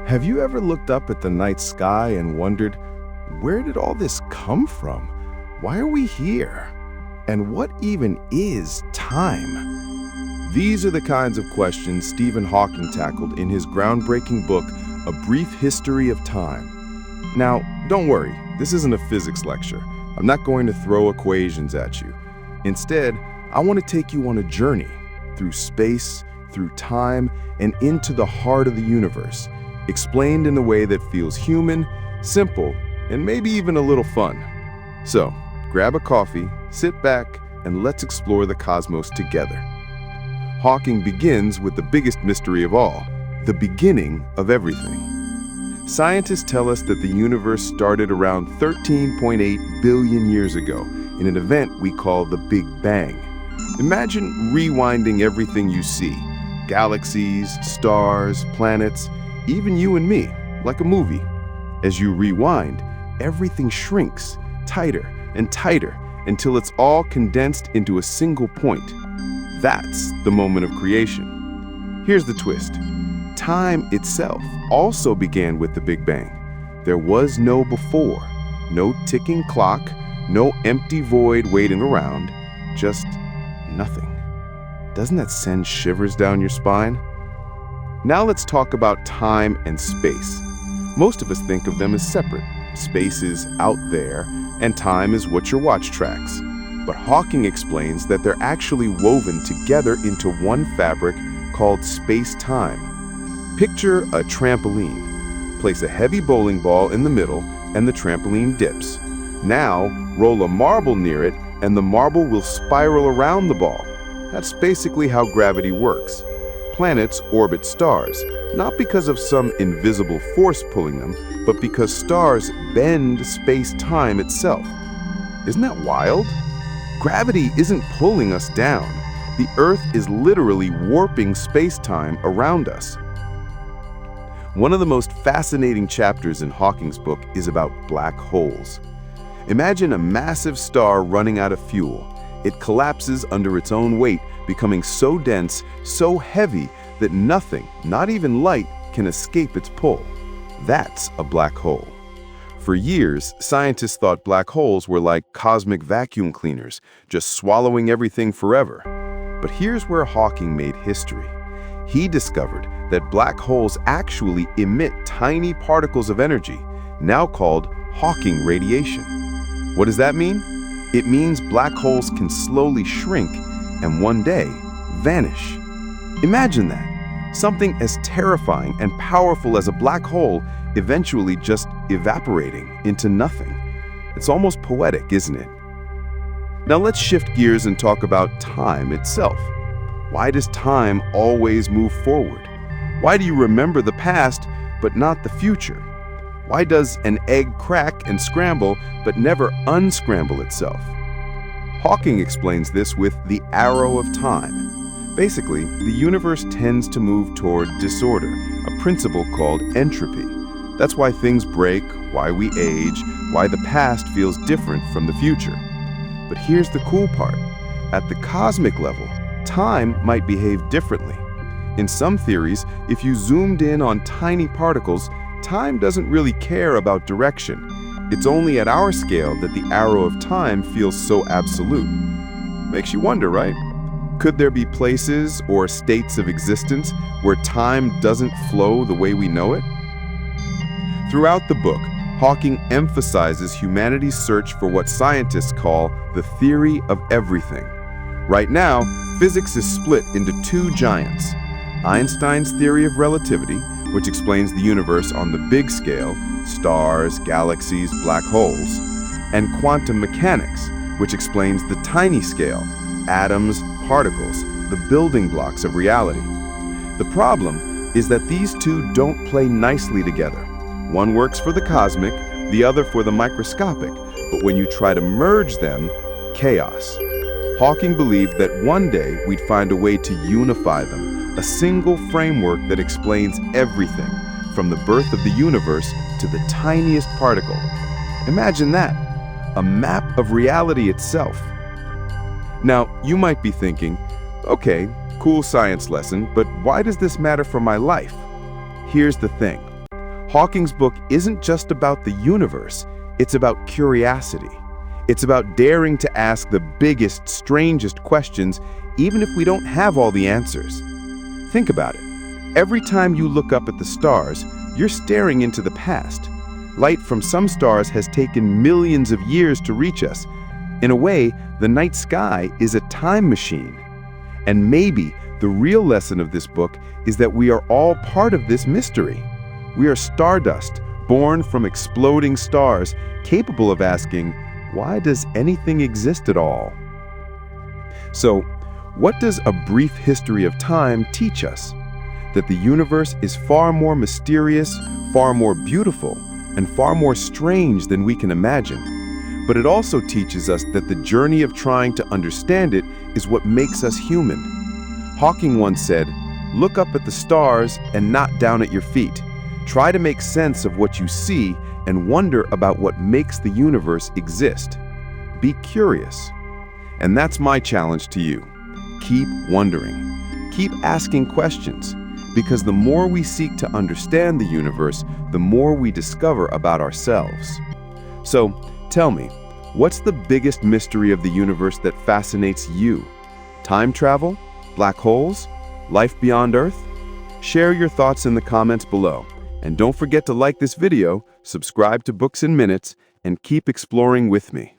Have you ever looked up at the night sky and wondered, where did all this come from? Why are we here? And what even is time? These are the kinds of questions Stephen Hawking tackled in his groundbreaking book, A Brief History of Time. Now, don't worry, this isn't a physics lecture. I'm not going to throw equations at you. Instead, I want to take you on a journey through space, through time, and into the heart of the universe, explained in a way that feels human, simple, and maybe even a little fun. So, grab a coffee, sit back, and let's explore the cosmos together. Hawking begins with the biggest mystery of all, the beginning of everything. Scientists tell us that the universe started around 13.8 billion years ago in an event we call the Big Bang. Imagine rewinding everything you see, galaxies, stars, planets, even you and me, like a movie. As you rewind, everything shrinks tighter and tighter until it's all condensed into a single point. That's the moment of creation. Here's the twist. Time itself also began with the Big Bang. There was no before, no ticking clock, no empty void waiting around, just nothing. Doesn't that send shivers down your spine? Now let's talk about time and space. Most of us think of them as separate. Space is out there, and time is what your watch tracks. But Hawking explains that they're actually woven together into one fabric called space-time. Picture a trampoline. Place a heavy bowling ball in the middle, and the trampoline dips. Now, roll a marble near it, and the marble will spiral around the ball. That's basically how gravity works. Planets orbit stars, not because of some invisible force pulling them, but because stars bend space-time itself. Isn't that wild? Gravity isn't pulling us down. The Earth is literally warping space-time around us. One of the most fascinating chapters in Hawking's book is about black holes. Imagine a massive star running out of fuel. It collapses under its own weight, becoming so dense, so heavy, that nothing, not even light, can escape its pull. That's a black hole. For years, scientists thought black holes were like cosmic vacuum cleaners, just swallowing everything forever. But here's where Hawking made history. He discovered that black holes actually emit tiny particles of energy, now called Hawking radiation. What does that mean? It means black holes can slowly shrink and one day vanish. Imagine that. Something as terrifying and powerful as a black hole eventually just evaporating into nothing. It's almost poetic, isn't it? Now let's shift gears and talk about time itself. Why does time always move forward? Why do you remember the past but not the future? Why does an egg crack and scramble but never unscramble itself? Hawking explains this with the arrow of time. Basically, the universe tends to move toward disorder, a principle called entropy. That's why things break, why we age, why the past feels different from the future. But here's the cool part. At the cosmic level, time might behave differently. In some theories, if you zoomed in on tiny particles, time doesn't really care about direction. It's only at our scale that the arrow of time feels so absolute. Makes you wonder, right? Could there be places or states of existence where time doesn't flow the way we know it? Throughout the book, Hawking emphasizes humanity's search for what scientists call the theory of everything. Right now, physics is split into two giants: Einstein's theory of relativity, which explains the universe on the big scale, stars, galaxies, black holes, and quantum mechanics, which explains the tiny scale, atoms, particles, the building blocks of reality. The problem is that these two don't play nicely together. One works for the cosmic, the other for the microscopic, but when you try to merge them, chaos. Hawking believed that one day we'd find a way to unify them, a single framework that explains everything, from the birth of the universe to the tiniest particle. Imagine that, a map of reality itself. Now, you might be thinking, okay, cool science lesson, but why does this matter for my life? Here's the thing. Hawking's book isn't just about the universe, it's about curiosity. It's about daring to ask the biggest, strangest questions, even if we don't have all the answers. Think about it. Every time you look up at the stars, you're staring into the past. Light from some stars has taken millions of years to reach us. In a way, the night sky is a time machine. And maybe the real lesson of this book is that we are all part of this mystery. We are stardust, born from exploding stars, capable of asking, why does anything exist at all? So, what does a brief history of time teach us? That the universe is far more mysterious, far more beautiful, and far more strange than we can imagine. But it also teaches us that the journey of trying to understand it is what makes us human. Hawking once said, "Look up at the stars and not down at your feet. Try to make sense of what you see and wonder about what makes the universe exist. Be curious." And that's my challenge to you. Keep wondering. Keep asking questions. Because the more we seek to understand the universe, the more we discover about ourselves. So, tell me, what's the biggest mystery of the universe that fascinates you? Time travel? Black holes? Life beyond Earth? Share your thoughts in the comments below. And don't forget to like this video, subscribe to Books in Minutes, and keep exploring with me.